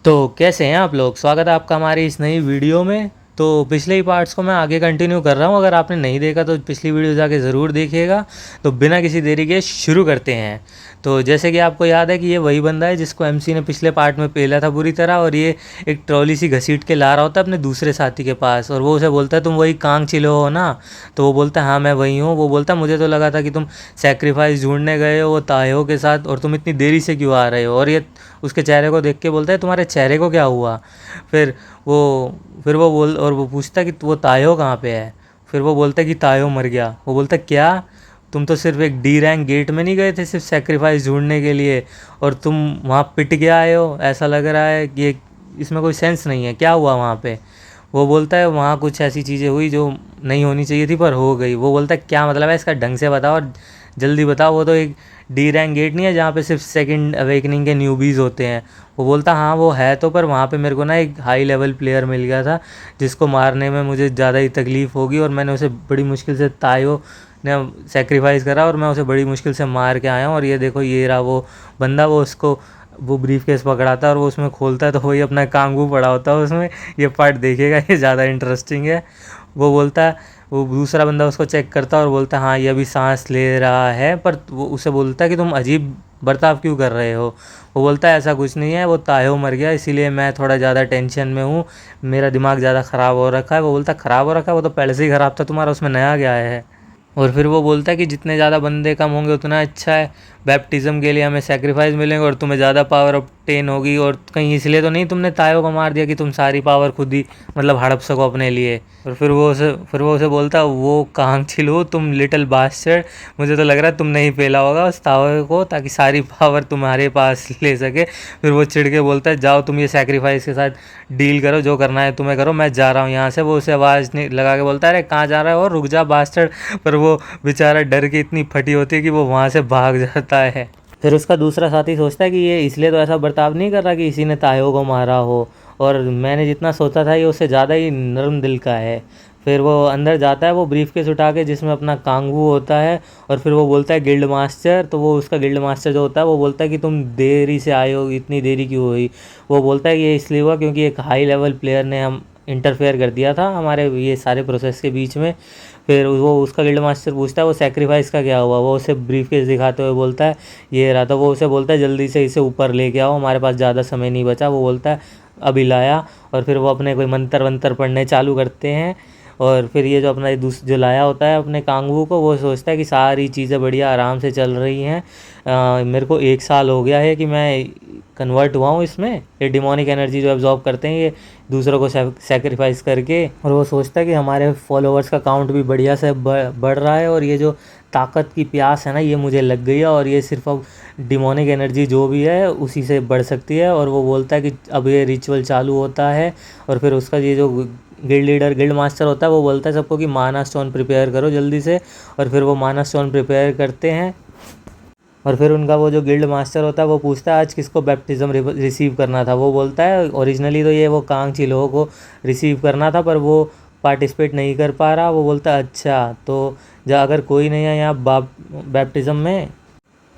तो कैसे हैं आप लोग। स्वागत है आपका हमारी इस नई वीडियो में। तो पिछले ही पार्ट्स को मैं आगे कंटिन्यू कर रहा हूं। अगर आपने नहीं देखा तो पिछली वीडियो जाके ज़रूर देखिएगा। तो बिना किसी देरी के शुरू करते हैं। तो जैसे कि आपको याद है कि ये वही बंदा है जिसको एमसी ने पिछले पार्ट में पेला था बुरी तरह, और ये एक ट्रॉली सी घसीट के ला रहा होता है अपने दूसरे साथी के पास, और वो उसे बोलता है तुम वही कांग चिलो हो ना। तो वो बोलता है हाँ मैं वही हूँ। वो बोलता है मुझे तो लगा था कि तुम सेक्रीफाइस ढूंढने गए हो वो तायो के साथ, और तुम इतनी देरी से क्यों आ रहे हो। और ये उसके चेहरे को देख के बोलता है तुम्हारे चेहरे को क्या हुआ। फिर वो फिर वो बोल और वो पूछता है कि वो तायो कहाँ पे है। फिर वो बोलता है कि तायो मर गया। वो बोलता है क्या, तुम तो सिर्फ एक डी रैंक गेट में नहीं गए थे सिर्फ सेक्रीफाइस ढूंढने के लिए, और तुम वहाँ पिट के आए हो। ऐसा लग रहा है कि इसमें कोई सेंस नहीं है, क्या हुआ वहाँ पे। वो बोलता है वहाँ कुछ ऐसी चीज़ें हुई जो नहीं होनी चाहिए थी पर हो गई। वो बोलता है क्या मतलब है इसका, ढंग से बताओ और जल्दी बताओ। वो तो एक डी रैंक गेट नहीं है जहाँ पे सिर्फ सेकंड अवेकनिंग के न्यूबीज़ होते हैं। वो बोलता हाँ वो है तो, पर वहाँ पे मेरे को ना एक हाई लेवल प्लेयर मिल गया था जिसको मारने में मुझे ज़्यादा ही तकलीफ़ होगी, और मैंने उसे बड़ी मुश्किल से तायो ने सेक्रीफाइस करा और मैं उसे बड़ी मुश्किल से मार के आया हूँ। और ये देखो ये रहा वो बंदा। वो उसको वो ब्रीफ केस पकड़ाता है और वो उसमें खोलता है तो वही अपना कांगू पड़ा होता है उसमें। ये पार्ट देखिएगा, ये ज़्यादा इंटरेस्टिंग है। वो बोलता है, वो दूसरा बंदा उसको चेक करता है और बोलता है हाँ ये अभी सांस ले रहा है, पर वो उसे बोलता है कि तुम अजीब बर्ताव क्यों कर रहे हो। वो बोलता है ऐसा कुछ नहीं है, वो तायो मर गया इसीलिए मैं थोड़ा ज़्यादा टेंशन में हूँ, मेरा दिमाग ज़्यादा ख़राब हो रखा है। वो बोलता है ख़राब हो रखा है, वो तो पहले से ही ख़राब था तुम्हारा, उसमें नया क्या है। और फिर वो बोलता है कि जितने ज़्यादा बंदे कम होंगे उतना अच्छा है, बैप्टिज़म के लिए हमें सेक्रीफाइस मिलेंगे और तुम्हें ज़्यादा पावर ऑब्टेन होगी। और कहीं इसलिए तो नहीं तुमने तायो को मार दिया कि तुम सारी पावर खुद ही मतलब हड़प सको अपने लिए। और फिर वो उसे बोलता है वो कहाँ छिलो तुम लिटिल बास्टर्ड, मुझे तो लग रहा है तुमने ही पेला होगा उस तायो को ताकि सारी पावर तुम्हारे पास ले सके। फिर वो चिढ़ के बोलता है जाओ तुम ये सेक्रीफाइस के साथ डील करो, जो करना है तुम्हें करो, मैं जा रहा हूँ यहाँ से। वो उसे आवाज़ नहीं लगा के बोलता है अरे कहाँ जा रहा है और रुक जा बास्टर्ड। पर वो बेचारा डर के इतनी फटी होती है कि वो वहाँ से भाग जाता है। फिर उसका दूसरा साथी सोचता है कि ये इसलिए तो ऐसा बर्ताव नहीं कर रहा कि इसी ने तायो को मारा हो, और मैंने जितना सोचा था ये उससे ज़्यादा ही नरम दिल का है। फिर वो अंदर जाता है वो ब्रीफ केस उठा के जिसमें अपना कांगू होता है, और फिर वो बोलता है गिल्ड मास्टर। तो वो उसका गिल्ड मास्टर जो होता है वो बोलता है कि तुम देरी से आए हो, इतनी देरी क्यों हुई। वो बोलता है कि ये इसलिए हुआ क्योंकि एक हाई लेवल प्लेयर ने हम इंटरफेयर कर दिया था हमारे ये सारे प्रोसेस के बीच में। फिर वो उसका गिल्ड मास्टर पूछता है वो सेक्रीफाइस का क्या हुआ। वो उसे ब्रीफ केस दिखाते हुए बोलता है ये रहा। तो वो उसे बोलता है जल्दी से इसे ऊपर लेके आओ, हमारे पास ज़्यादा समय नहीं बचा। वो बोलता है अभी लाया। और फिर वो अपने कोई मंत्र वंत्र पढ़ने चालू करते हैं। और फिर ये जो अपना जो लाया होता है अपने कांगू को, वो सोचता है कि सारी चीज़ें बढ़िया आराम से चल रही हैं। मेरे को 1 साल हो गया है कि मैं कन्वर्ट हुआ हूँ इसमें, ये डिमोनिक एनर्जी जो एब्जॉर्ब करते हैं ये दूसरों को सेक्रीफाइस करके। और वो सोचता है कि हमारे फॉलोअर्स का काउंट भी बढ़िया से बढ़ रहा है, और ये जो ताकत की प्यास है ना ये मुझे लग गई है, और ये सिर्फ अब डिमोनिक एनर्जी जो भी है उसी से बढ़ सकती है। और वो बोलता है कि अब ये रिचुअल चालू होता है। और फिर उसका ये जो गिल्ड लीडर गिल्ड मास्टर होता है वो बोलता है सबको कि माना स्टोन प्रिपेयर करो जल्दी से। और फिर वो माना स्टोन प्रिपेयर करते हैं। और फिर उनका वो जो गिल्ड मास्टर होता है वो पूछता है आज किसको बैप्टिज़म रिसीव करना था। वो बोलता है ओरिजिनली तो ये वो कांग चिलो को रिसीव करना था पर वो पार्टिसिपेट नहीं कर पा रहा। वो बोलता है अच्छा तो अगर कोई नहीं है यहाँ बैप्टिज़म में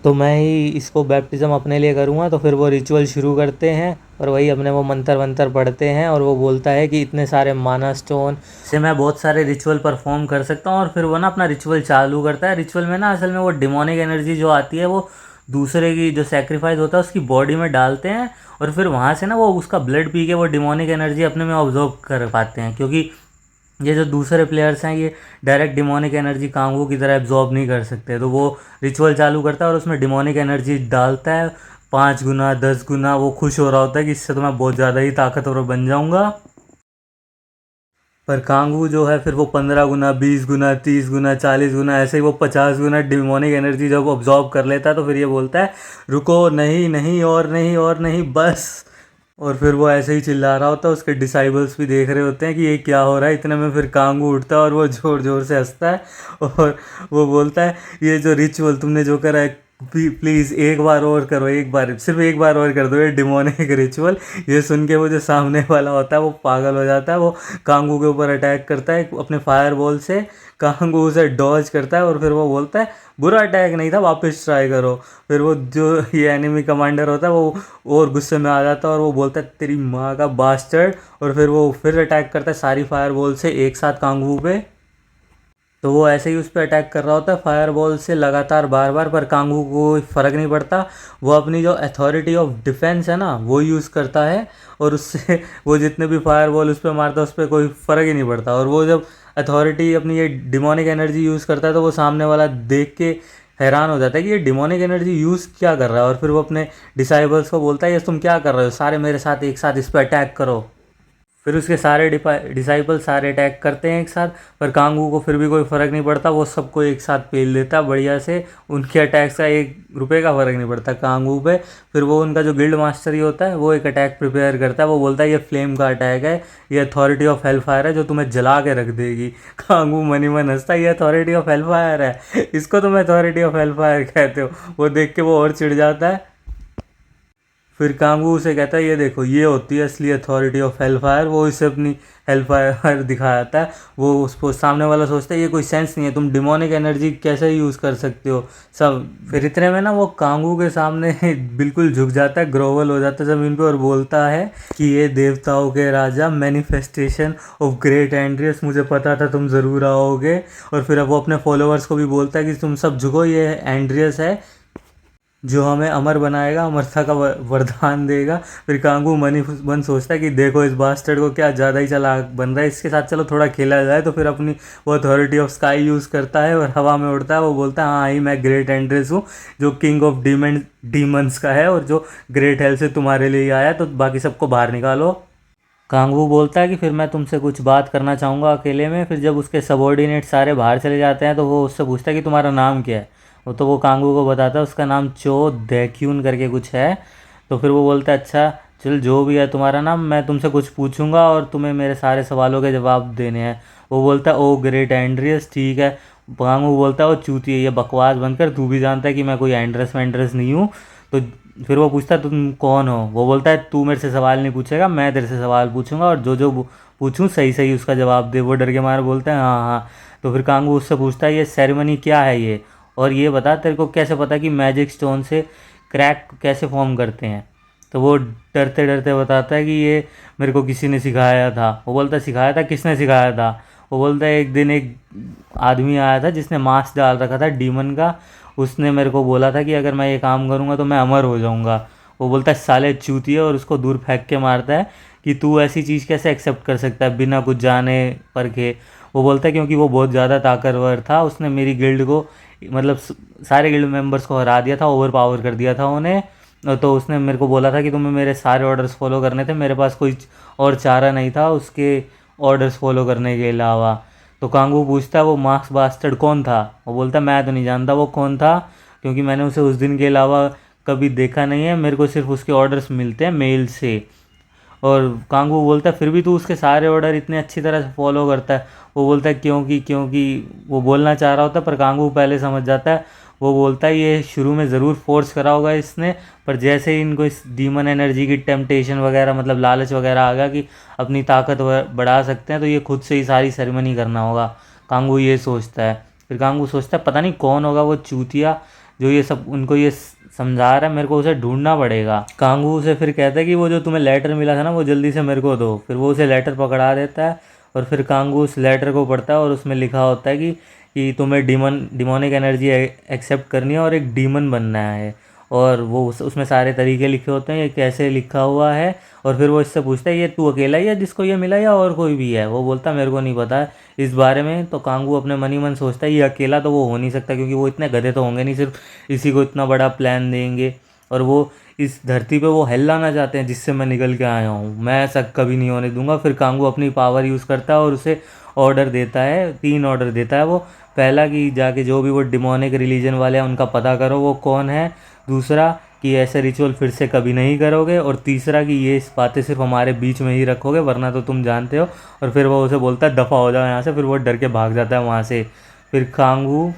तो मैं ही इसको बैप्टिज़म अपने लिए करूँगा। तो फिर वो रिचुअल शुरू करते हैं और वही अपने वो मंत्र वंत्र पढ़ते हैं। और वो बोलता है कि इतने सारे माना स्टोन से मैं बहुत सारे रिचुअल परफॉर्म कर सकता हूँ। और फिर वो ना अपना रिचुअल चालू करता है। रिचुअल में ना असल में वो डिमोनिक एनर्जी जो आती है वो दूसरे की जो सेक्रीफाइस होता है उसकी बॉडी में डालते हैं, और फिर वहाँ से ना वो उसका ब्लड पी के वो डिमोनिक एनर्जी अपने में ऑब्जॉर्व कर पाते हैं। क्योंकि ये जो दूसरे प्लेयर्स हैं ये डायरेक्ट डिमोनिक एनर्जी कांगू की तरह एब्जॉर्ब नहीं कर सकते। तो वो रिचुअल चालू करता है और उसमें डिमोनिक एनर्जी डालता है 5 गुना 10 गुना। वो खुश हो रहा होता है कि इससे तो मैं बहुत ज़्यादा ही ताकतवर बन जाऊंगा। पर कांगू जो है फिर वो 15 गुना 20 गुना 30 गुना 40 गुना ऐसे ही वो 50 गुना डिमोनिक एनर्जी जब ऑब्जॉर्व कर लेता है तो फिर ये बोलता है रुको नहीं नहीं और नहीं और नहीं बस। और फिर वो ऐसे ही चिल्ला रहा होता है, उसके डिसाइबल्स भी देख रहे होते हैं कि ये क्या हो रहा है। इतने में फिर कांगू उठता है और वो ज़ोर ज़ोर से हंसता है और वो बोलता है ये जो रिचुअल तुमने जो करा है प्लीज़ एक बार और करो, एक बार, सिर्फ एक बार और कर दो ये डिमोनिक रिचुअल। ये सुन के वो जो सामने वाला होता है वो पागल हो जाता है, वो कांगू के ऊपर अटैक करता है अपने फायर बॉल से। कांगू उसे डॉज करता है और फिर वो बोलता है बुरा अटैक नहीं था, वापस ट्राई करो। फिर वो जो ये एनिमी कमांडर होता है वो और गुस्से में आ जाता है और वो बोलता है तेरी माँ का बास्टर्ड, और फिर वो फिर अटैक करता है सारी फायर बॉल से एक साथ कांगू पे। तो वो ऐसे ही उस पर अटैक कर रहा होता है फायर बॉल से लगातार बार बार, पर कांगू को कोई फ़र्क नहीं पड़ता। वो अपनी जो अथॉरिटी ऑफ डिफेंस है ना वो यूज़ करता है, और उससे वो जितने भी फायर बॉल उस पर मारता है उस पर कोई फ़र्क ही नहीं पड़ता। और वो जब अथॉरिटी अपनी ये डिमोनिक एनर्जी यूज़ करता है तो वो सामने वाला देख के हैरान हो जाता है कि ये डिमोनिक एनर्जी यूज़ क्या कर रहा है। और फिर वो अपने डिसाइबल्स को बोलता है ये तुम क्या कर रहे हो, सारे मेरे साथ एक साथ इस पर अटैक करो। फिर उसके सारे डिसाइपल सारे अटैक करते हैं एक साथ, पर कांगू को फिर भी कोई फ़र्क नहीं पड़ता, वो सबको एक साथ पेल देता बढ़िया से। उनके अटैक्स का 1 रुपये का फ़र्क नहीं पड़ता कांगू पे। फिर वो उनका जो गिल्ड मास्टर ही होता है वो एक अटैक प्रिपेयर करता है। वो बोलता है ये फ्लेम का अटैक है, ये अथॉरिटी ऑफ हेल फायर है जो तुम्हें जला के रख देगी। कांगू मनी मन हंसता है, ये अथॉरिटी ऑफ हेल फायर है, इसको तुम अथॉरिटी ऑफ हेल फायर कहते हो। वो देख के वो और चिढ़ जाता है। फिर कांगू उसे कहता है ये देखो ये होती है असली अथॉरिटी ऑफ हेल फायर। वो इसे अपनी हेल फायर दिखाता है। वो उसको सामने वाला सोचता है ये कोई सेंस नहीं है, तुम डिमोनिक एनर्जी कैसे यूज़ कर सकते हो सब। फिर इतने में ना वो कांगू के सामने बिल्कुल झुक जाता है, ग्रोवल हो जाता है ज़मीन पे, और बोलता है कि ये देवताओं के राजा मैनिफेस्टेशन ऑफ ग्रेट एंड्रियस, मुझे पता था तुम ज़रूर आओगे। और फिर अब वो अपने फॉलोअर्स को भी बोलता है कि तुम सब झुको, ये एंड्रियस है जो हमें अमर बनाएगा, अमरता का वरदान देगा। फिर कांगू मनी मन सोचता है कि देखो इस बास्टर्ड को क्या ज़्यादा ही चालाक बन रहा है, इसके साथ चलो थोड़ा खेला जाए। तो फिर अपनी वो अथॉरिटी ऑफ स्काई यूज़ करता है और हवा में उड़ता है। वो बोलता है हाँ ही मैं ग्रेट एंड्रेस हूँ जो किंग ऑफ डीमंस का है और जो ग्रेट हेल से तुम्हारे लिए आया, तो बाकी सबको बाहर निकालो। कांगू बोलता है कि फिर मैं तुमसे कुछ बात करना चाहूँगा अकेले में। फिर जब उसके सबॉर्डिनेट सारे बाहर चले जाते हैं तो वो उससे पूछता है कि तुम्हारा नाम क्या है। तो वो कांगू को बताता है उसका नाम चो दैक्यून करके कुछ है। तो फिर वो बोलता है अच्छा चल जो भी है तुम्हारा नाम, मैं तुमसे कुछ पूछूंगा और तुम्हें मेरे सारे सवालों के जवाब देने हैं। वो बोलता है ओ ग्रेट एंड्रियस ठीक है। कांगू बोलता है वो चूती है, ये बकवास बंद कर, तू भी जानता है कि मैं कोई एंड्रेस वैंड्रेस नहीं हूँ। तो फिर वो पूछता है तुम कौन हो। वो बोलता है तू मेरे से सवाल नहीं पूछेगा, मैं तेरे से सवाल पूछूंगा और जो जो पूछूं सही सही उसका जवाब दे। वो डर के मारे बोलता है हाँ हाँ। तो फिर कांगू उससे पूछता है ये सेरेमनी क्या है ये, और ये बता तेरे को कैसे पता कि मैजिक स्टोन से क्रैक कैसे फॉर्म करते हैं। तो वो डरते डरते बताता है कि ये मेरे को किसी ने सिखाया था। वो बोलता है सिखाया था, किसने सिखाया था। वो बोलता है एक दिन एक आदमी आया था जिसने मास्क डाल रखा था डीमन का, उसने मेरे को बोला था कि अगर मैं ये काम करूँगा तो मैं अमर हो जाऊँगा। वो बोलता है साले चूतिया, और उसको दूर फेंक के मारता है कि तू ऐसी चीज़ कैसे एक्सेप्ट कर सकता है बिना कुछ जाने परखे। वो बोलता है क्योंकि वो बहुत ज़्यादा ताकतवर था, उसने मेरी गिल्ड को मतलब सारे गिल्ड मेंबर्स को हरा दिया था, ओवर पावर कर दिया था उन्हें। तो उसने मेरे को बोला था कि तुम्हें मेरे सारे ऑर्डर्स फॉलो करने थे, मेरे पास कोई और चारा नहीं था उसके ऑर्डर्स फॉलो करने के अलावा। तो कांगू पूछता है वो मार्क्स बास्टर्ड कौन था। वो बोलता है मैं तो नहीं जानता वो कौन था, क्योंकि मैंने उसे उस दिन के अलावा कभी देखा नहीं है, मेरे को सिर्फ उसके ऑर्डर्स मिलते हैं मेल से। और कांगू बोलता है फिर भी तू उसके सारे ऑर्डर इतने अच्छी तरह से फॉलो करता है। वो बोलता है क्योंकि क्योंकि वो बोलना चाह रहा होता है, पर कांगू पहले समझ जाता है। वो बोलता है ये शुरू में ज़रूर फोर्स करा होगा इसने, पर जैसे ही इनको इस डीमन एनर्जी की टेम्पटेशन वगैरह मतलब लालच वगैरह आ गया कि अपनी ताकत बढ़ा सकते हैं, तो ये खुद से ही सारी सेरेमनी करना होगा। कांगू ये सोचता है। फिर कांगू सोचता है पता नहीं कौन होगा वो चूतिया जो ये सब उनको ये समझा रहा है, मेरे को उसे ढूंढना पड़ेगा। कांगू उसे फिर कहता है कि वो जो तुम्हें लेटर मिला था ना वो जल्दी से मेरे को दो। फिर वो उसे लेटर पकड़ा देता है और फिर कांगू उस लेटर को पढ़ता है और उसमें लिखा होता है कि तुम्हें डिमोनिक एनर्जी एक्सेप्ट करनी है और एक डीमन बनना है। और वो उसमें सारे तरीके लिखे होते हैं ये कैसे लिखा हुआ है। और फिर वो इससे पूछता है ये तू अकेला ही है जिसको ये मिला या और कोई भी है। वो बोलता है मेरे को नहीं पता इस बारे में। तो कांगू अपने मन ही मन सोचता है ये अकेला तो वो हो नहीं सकता, क्योंकि वो इतने गधे तो होंगे नहीं सिर्फ इसी को इतना बड़ा प्लान देंगे। और वो इस धरती पे वो हल लाना चाहते हैं जिससे मैं निकल के आया हूँ, मैं ऐसा कभी नहीं होने दूंगा। फिर कांगू अपनी पावर यूज़ करता है और उसे ऑर्डर देता है, 3 ऑर्डर देता है वो। पहला कि जाके जो भी वो डिमोनिक रिलीजन वाले हैं उनका पता करो वो कौन है। दूसरा कि ऐसे रिचुअल फिर से कभी नहीं करोगे। और तीसरा कि ये इस बातें सिर्फ हमारे बीच में ही रखोगे वरना तो तुम जानते हो। और फिर वो उसे बोलता है दफ़ा हो जाओ यहाँ से। फिर वो डर के भाग जाता है वहाँ से। फिर कांगू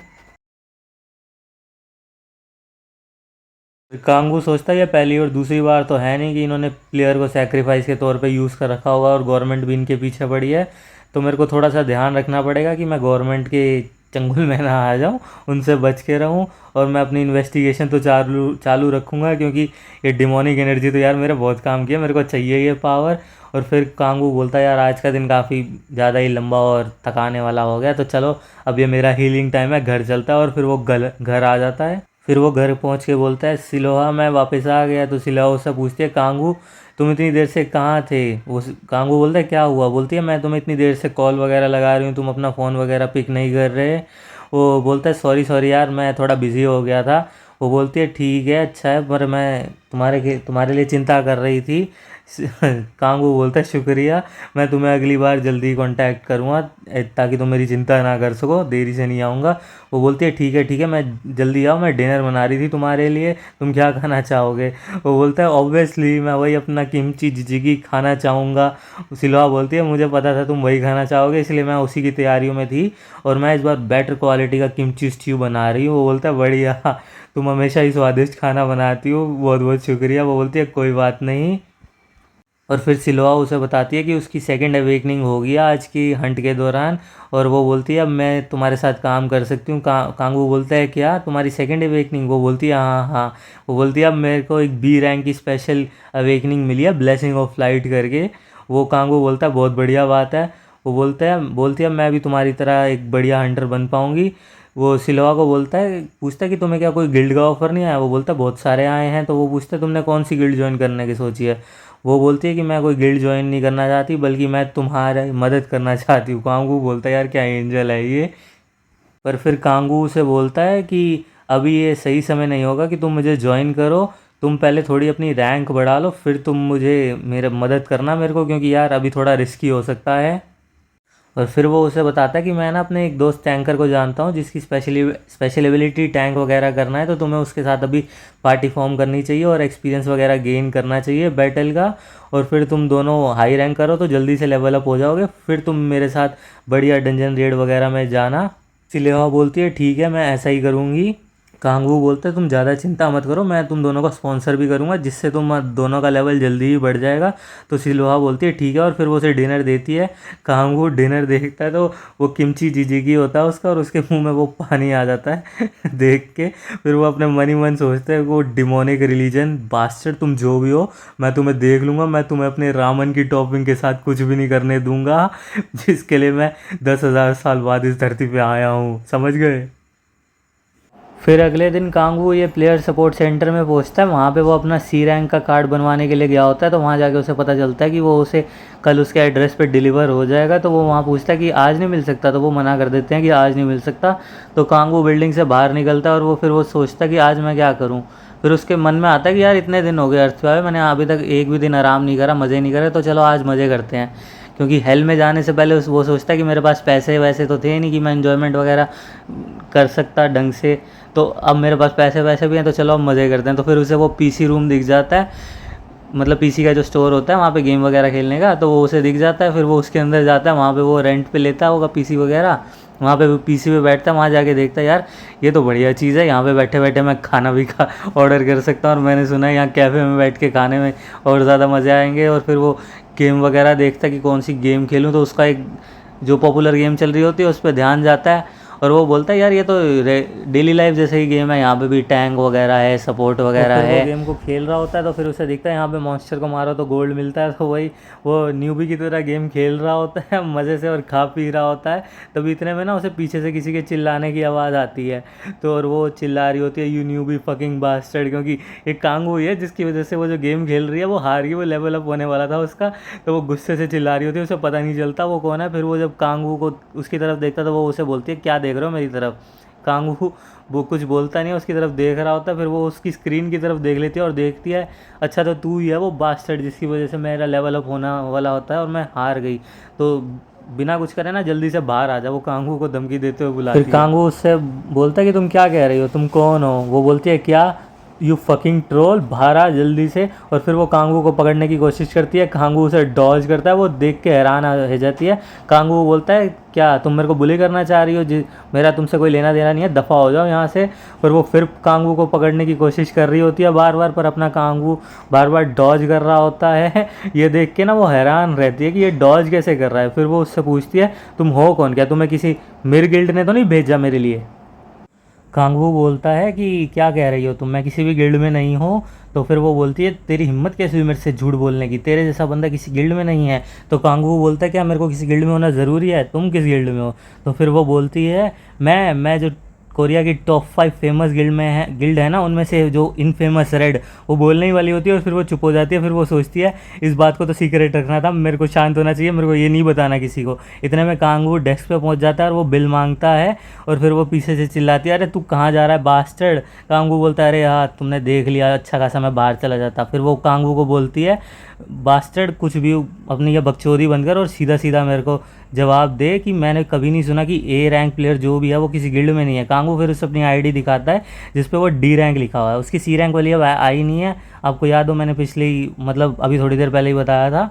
कांगू सोचता है ये पहली और दूसरी बार तो है नहीं कि इन्होंने प्लेयर को सेक्रीफाइस के तौर पे यूज़ कर रखा होगा और गवर्नमेंट भी इनके पीछे पड़ी है। तो मेरे को थोड़ा सा ध्यान रखना पड़ेगा कि मैं गवर्नमेंट के चंगुल में ना आ जाऊँ, उनसे बच के रहूँ। और मैं अपनी इन्वेस्टिगेशन तो चालू चालू रखूँगा, क्योंकि ये डिमोनिक एनर्जी तो यार मेरे बहुत काम किया, मेरे को चाहिए ये पावर। और फिर कांगू बोलता है यार आज का दिन काफ़ी ज़्यादा ही लंबा और थकाने वाला हो गया, तो चलो अब ये मेरा हीलिंग टाइम है, घर चलता है। और फिर वो घर आ जाता है। फिर वो घर पहुंच के बोलता है सिलोहा मैं वापस आ गया। तो सिलोहा उससे पूछती है कांगू तुम इतनी देर से कहाँ थे। वो कांगू बोलता है क्या हुआ। बोलती है मैं तुम्हें इतनी देर से कॉल वगैरह लगा रही हूँ, तुम अपना फ़ोन वगैरह पिक नहीं कर रहे। वो बोलता है सॉरी सॉरी यार मैं थोड़ा बिज़ी हो गया था। वो बोलती है ठीक है अच्छा है, पर मैं तुम्हारे लिए चिंता कर रही थी। कांगू बोलता है शुक्रिया, मैं तुम्हें अगली बार जल्दी कांटेक्ट करूँगा ताकि तुम मेरी चिंता ना कर सको, देरी से नहीं आऊँगा। वो बोलती है ठीक है मैं जल्दी आओ, मैं डिनर बना रही थी तुम्हारे लिए, तुम क्या खाना चाहोगे। वो बोलता है ऑब्वियसली मैं वही अपना किमची जिजिगी खाना चाहूँगा। सिल्वा बोलती है मुझे पता था तुम वही खाना चाहोगे, इसलिए मैं उसी की तैयारियों में थी और मैं इस बार बेटर क्वालिटी का किमची स्ट्यू बना रही हूँ। वो बोलता है बढ़िया, तुम हमेशा ही स्वादिष्ट खाना बनाती हो, बहुत बहुत शुक्रिया। वो बोलती है कोई बात नहीं। और फिर सिल्वा उसे बताती है कि उसकी सेकंड अवेकनिंग होगी आज की हंट के दौरान। और वो बोलती है अब मैं तुम्हारे साथ काम कर सकती हूँ। कांगू बोलता है क्या तुम्हारी सेकंड अवेकनिंग। वो बोलती है हाँ हाँ। वो बोलती है अब मेरे को एक बी रैंक की स्पेशल अवेकनिंग मिली है ब्लेसिंग ऑफ लाइट करके। वो कांगू बोलता है बहुत बढ़िया बात है। वो बोलती है मैं भी तुम्हारी तरह एक बढ़िया हंटर बन पाऊँगी। वो सिल्वा को पूछता है कि तुम्हें क्या कोई गिल्ड का ऑफर नहीं आया। वो बोलता है बहुत सारे आए हैं। तो वो पूछता है तुमने कौन सी गिल्ड ज्वाइन करने की सोची है। वो बोलती है कि मैं कोई गिल्ड ज्वाइन नहीं करना चाहती, बल्कि मैं तुम्हारी मदद करना चाहती हूँ। कांगू बोलता है यार क्या एंजल है ये। पर फिर कांगू उसे बोलता है कि अभी ये सही समय नहीं होगा कि तुम मुझे ज्वाइन करो, तुम पहले थोड़ी अपनी रैंक बढ़ा लो, फिर तुम मुझे मेरे मदद करना मेरे को, क्योंकि यार अभी थोड़ा रिस्की हो सकता है। और फिर वो उसे बताता है कि मैं ना अपने एक दोस्त टैंकर को जानता हूँ जिसकी स्पेशल एबिलिटी टैंक वगैरह करना है, तो तुम्हें उसके साथ अभी पार्टी फॉर्म करनी चाहिए और एक्सपीरियंस वगैरह गेन करना चाहिए बैटल का। और फिर तुम दोनों हाई रैंक करो तो जल्दी से लेवल अप हो जाओगे, फिर तुम मेरे साथ बढ़िया डंजन रेड वगैरह में जाना। सिलेवा बोलती है ठीक है मैं ऐसा ही करूँगी। कांगू बोलते तुम ज़्यादा चिंता मत करो, मैं तुम दोनों का स्पॉन्सर भी करूँगा जिससे तुम दोनों का लेवल जल्दी ही बढ़ जाएगा। तो सिल्वा बोलती है ठीक है, और फिर वो उसे डिनर देती है। कांगू डिनर देखता है तो वो किमची जिजिगी होता है उसका, और उसके मुंह में वो पानी आ जाता है देख के। फिर वो अपने मन ही मन सोचता है वो डिमोनिक रिलीजन बास्टर्ड तुम जो भी हो, मैं तुम्हें देख लूँगा, मैं तुम्हें अपने रामन की टॉपिंग के साथ कुछ भी नहीं करने दूंगा, जिसके लिए मैं 10,000 साल बाद इस धरती पे आया हूँ, समझ गए। फिर अगले दिन कांगू ये प्लेयर सपोर्ट सेंटर में पहुंचता है। वहाँ पे वो अपना सी रैंक का कार्ड बनवाने के लिए गया होता है। तो वहाँ जाके उसे पता चलता है कि वो उसे कल उसके एड्रेस पे डिलीवर हो जाएगा। तो वो वहाँ पूछता है कि आज नहीं मिल सकता, तो वो मना कर देते हैं कि आज नहीं मिल सकता। तो कांगू बिल्डिंग से बाहर निकलता है और वो फिर वो सोचता है कि आज मैं क्या करूँ। फिर उसके मन में आता है कि यार इतने दिन हो गए अर्थ पे आए, मैंने अभी तक एक भी दिन आराम नहीं करा, मज़े नहीं करे, तो चलो आज मज़े करते हैं। क्योंकि हेल में जाने से पहले वो सोचता है कि मेरे पास पैसे वैसे तो थे नहीं कि मैं इन्जॉयमेंट वगैरह कर सकता ढंग से, तो अब मेरे पास पैसे वैसे भी हैं, तो चलो अब मज़े करते हैं। तो फिर उसे वो पीसी रूम दिख जाता है, मतलब पीसी का जो स्टोर होता है वहाँ पे गेम वगैरह खेलने का, तो वो उसे दिख जाता है। फिर वो उसके अंदर जाता है, वहाँ पे वो रेंट पे लेता होगा पीसी वगैरह, वहाँ पे वो पीसी पे बैठता है। वहाँ जाके देखता है यार ये तो बढ़िया चीज़ है, यहाँ पे बैठे बैठे मैं खाना भी ऑर्डर कर सकता हूँ, और मैंने सुना है यहाँ कैफ़े में बैठ के खाने में और ज़्यादा मज़े आएंगे। और फिर वो गेम वगैरह देखता है कि कौन सी गेम खेलूँ, तो उसका एक जो पॉपुलर गेम चल रही होती है उस पर ध्यान जाता है। और वो बोलता है यार ये तो डेली लाइफ जैसे ही गेम है, यहाँ पे भी टैंक वगैरह है, सपोर्ट वगैरह है। वो गेम को खेल रहा होता है तो फिर उसे दिखता है यहाँ पे मॉन्स्टर को मारो तो गोल्ड मिलता है, तो वही वो न्यूबी की तरह गेम खेल रहा होता है मज़े से और खा पी रहा होता है। तभी इतने में ना उसे पीछे से किसी के चिल्लाने की आवाज़ आती है, तो और वो चिल्ला रही होती है यू न्यूबी फकिंग बास्टर्ड, क्योंकि एक कांगू ही है जिसकी वजह से वो जो गेम खेल रही है वो हार गई, वो लेवल अप होने वाला था उसका, तो वो गुस्से से चिल्ला रही होती है, उसे पता नहीं चलता वो कौन है। फिर वो जब कांगू को उसकी तरफ देखता तो वो उसे बोलती है क्या देख रहे हो मेरी तरफ। कांगू वो कुछ बोलता नहीं है, उसकी तरफ देख रहा होता है। फिर वो उसकी स्क्रीन की तरफ देख लेती है और देखती है अच्छा तो तू ही है वो बास्टर्ड जिसकी वजह से मेरा लेवल अप होना वाला होता है और मैं हार गई, तो बिना कुछ करे ना जल्दी से बाहर आ जा। वो कांगू को धमकी देते हुए बुलाती है। फिर कांगू उससे बोलता है कि तुम क्या कह रही हो, तुम कौन हो। वो बोलती है क्या यू फकिंग ट्रोल, बाहर आ जल्दी से। और फिर वो कांगू को पकड़ने की कोशिश करती है, कांगू उसे डॉज करता है, वो देख के हैरान हो जाती है। कांगू बोलता है क्या तुम मेरे को बुली करना चाह रही हो, मेरा तुमसे कोई लेना देना नहीं है, दफ़ा हो जाओ यहाँ से। पर वो फिर कांगू को पकड़ने की कोशिश कर रही होती है बार बार, पर अपना कांगू बार बार डॉज कर रहा होता है। ये देख के ना वो हैरान रहती है कि ये डॉज कैसे कर रहा है। फिर वो उससे पूछती है तुम हो कौन, क्या तुम्हें किसी मेरे गिल्ड ने तो नहीं भेजा मेरे लिए। कांगू बोलता है कि क्या कह रही हो तुम, मैं किसी भी गिल्ड में नहीं हूँ। तो फिर वो बोलती है तेरी हिम्मत कैसे हुई मेरे से झूठ बोलने की, तेरे जैसा बंदा किसी गिल्ड में नहीं है। तो कांगू बोलता है क्या मेरे को किसी गिल्ड में होना ज़रूरी है, तुम किस गिल्ड में हो। तो फिर वो बोलती है मैं जो कोरिया की टॉप 5 फेमस गिल्ड है ना, उनमें से जो इनफेमस रेड, वो बोलने ही वाली होती है और फिर वो चुप हो जाती है। फिर वो सोचती है इस बात को तो सीक्रेट रखना था, मेरे को शांत होना चाहिए, मेरे को ये नहीं बताना किसी को। इतने में कांगू डेस्क पे पहुंच जाता है और वो बिल मांगता है। और फिर वो पीछे से चिल्लाती है अरे तू कहाँ जा रहा है बास्टर्ड। कांगू बोलता है अरे यार तुमने देख लिया, अच्छा खासा मैं बाहर चला जाता। फिर वो कांगू को बोलती है बास्टर्ड कुछ भी अपनी ये बकचोदी बंद कर और सीधा सीधा मेरे को जवाब दे कि मैंने कभी नहीं सुना कि ए रैंक प्लेयर जो भी है वो किसी गिल्ड में नहीं है। कांगू फिर उसे अपनी आईडी दिखाता है जिस पे वो डी रैंक लिखा हुआ है, उसकी सी रैंक वाली अब आई नहीं है। आपको याद हो मैंने पिछली मतलब अभी थोड़ी देर पहले ही बताया था।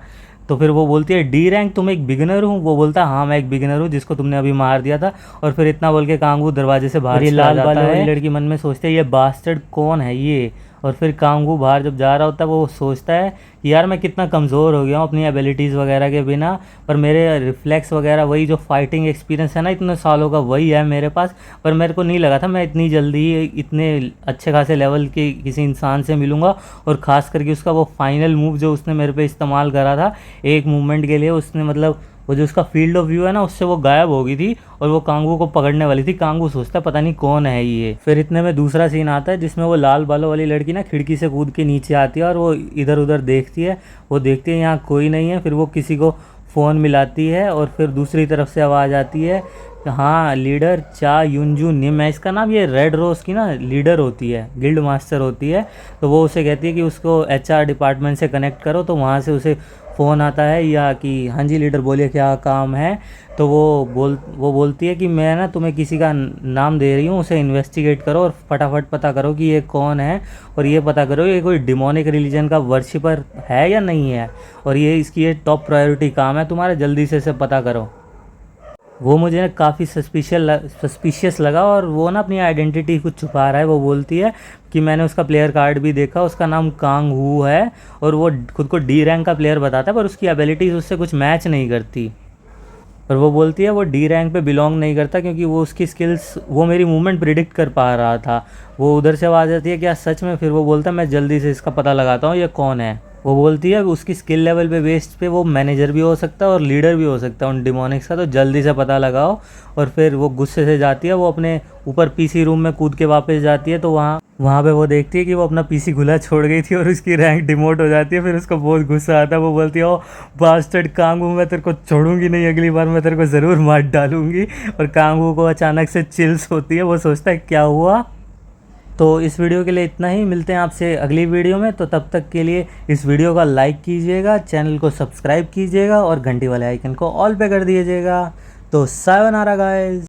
तो फिर वो बोलती है डी रैंक तुम एक बिगिनर हूँ। वो बोलता है हाँ मैं एक बिगिनर हूँ जिसको तुमने अभी मार दिया था। और फिर इतना बोल के कांगू दरवाजे से बाहर चला जाता है। लड़की मन में सोचते है ये बास्टर्ड कौन है ये। और फिर कांगू बाहर जब जा रहा होता है वो सोचता है कि यार मैं कितना कमज़ोर हो गया हूँ अपनी एबिलिटीज़ वगैरह के बिना, पर मेरे रिफ्लेक्स वगैरह वही जो फाइटिंग एक्सपीरियंस है ना इतने सालों का वही है मेरे पास। पर मेरे को नहीं लगा था मैं इतनी जल्दी इतने अच्छे खासे लेवल के किसी इंसान से मिलूँगा। और ख़ास करके उसका वो फाइनल मूव जो उसने मेरे पे इस्तेमाल करा था एक मूवमेंट के लिए, उसने मतलब वो जो उसका फील्ड ऑफ व्यू है ना उससे वो गायब हो गई थी और वो कांगू को पकड़ने वाली थी। कांगू सोचता है पता नहीं कौन है ये। फिर इतने में दूसरा सीन आता है जिसमें वो लाल बालों वाली लड़की ना खिड़की से कूद के नीचे आती है और वो इधर उधर देखती है। वो देखती है यहाँ कोई नहीं है, फिर वो किसी को फ़ोन मिलाती है और फिर दूसरी तरफ से आवाज़ आती है हाँ लीडर चा युनजू निम है इसका नाम, ये रेड रोज़ की ना लीडर होती है, गिल्ड मास्टर होती है। तो वो उसे कहती है कि उसको एचआर डिपार्टमेंट से कनेक्ट करो। तो वहाँ से उसे फ़ोन आता है या कि हाँ जी लीडर बोलिए क्या काम है। तो वो बोलती है कि मैं ना तुम्हें किसी का नाम दे रही हूँ, उसे इन्वेस्टिगेट करो और फटाफट पता करो कि ये कौन है। और ये पता करो ये कोई डिमोनिक रिलीजन का वर्शिपर है या नहीं है, और ये इसकी ये टॉप प्रायोरिटी काम है तुम्हारा, जल्दी से इसे पता करो। वो मुझे काफ़ी सस्पिशियस लगा और वो ना अपनी आइडेंटिटी कुछ छुपा रहा है। वो बोलती है कि मैंने उसका प्लेयर कार्ड भी देखा, उसका नाम कांग हू है और वो खुद को डी रैंक का प्लेयर बताता है, पर उसकी एबिलिटीज़ उससे कुछ मैच नहीं करती। पर वो बोलती है वो डी रैंक पे बिलोंग नहीं करता क्योंकि वो उसकी स्किल्स वो मेरी मूवमेंट प्रिडिक्ट कर पा रहा था। वो उधर से आवाज़ आती है क्या सच में। फिर वो बोलता है मैं जल्दी से इसका पता लगाता हूँ ये कौन है। वो बोलती है उसकी स्किल लेवल पे बेस्ड पे वो मैनेजर भी हो सकता है और लीडर भी हो सकता है उन डिमोनिक्स का, तो जल्दी से पता लगाओ। और फिर वो गुस्से से जाती है, वो अपने ऊपर पीसी रूम में कूद के वापस जाती है। तो वहाँ पे वो देखती है कि वो अपना पीसी खुला छोड़ गई थी और उसकी रैंक डिमोट हो जाती है। फिर उसको बहुत गुस्सा आता है, वो बोलती है ओ बास्टर्ड कांगू मैं तेरे को छोड़ूंगी नहीं, अगली बार मैं तेरे को ज़रूर मार डालूंगी। और कांगू को अचानक से चिल्स होती है, वो सोचता है क्या हुआ। तो इस वीडियो के लिए इतना ही, मिलते हैं आपसे अगली वीडियो में। तो तब तक के लिए इस वीडियो का लाइक कीजिएगा, चैनल को सब्सक्राइब कीजिएगा और घंटी वाले आइकन को ऑल पे कर दीजिएगा। तो सायोनारा गाइस।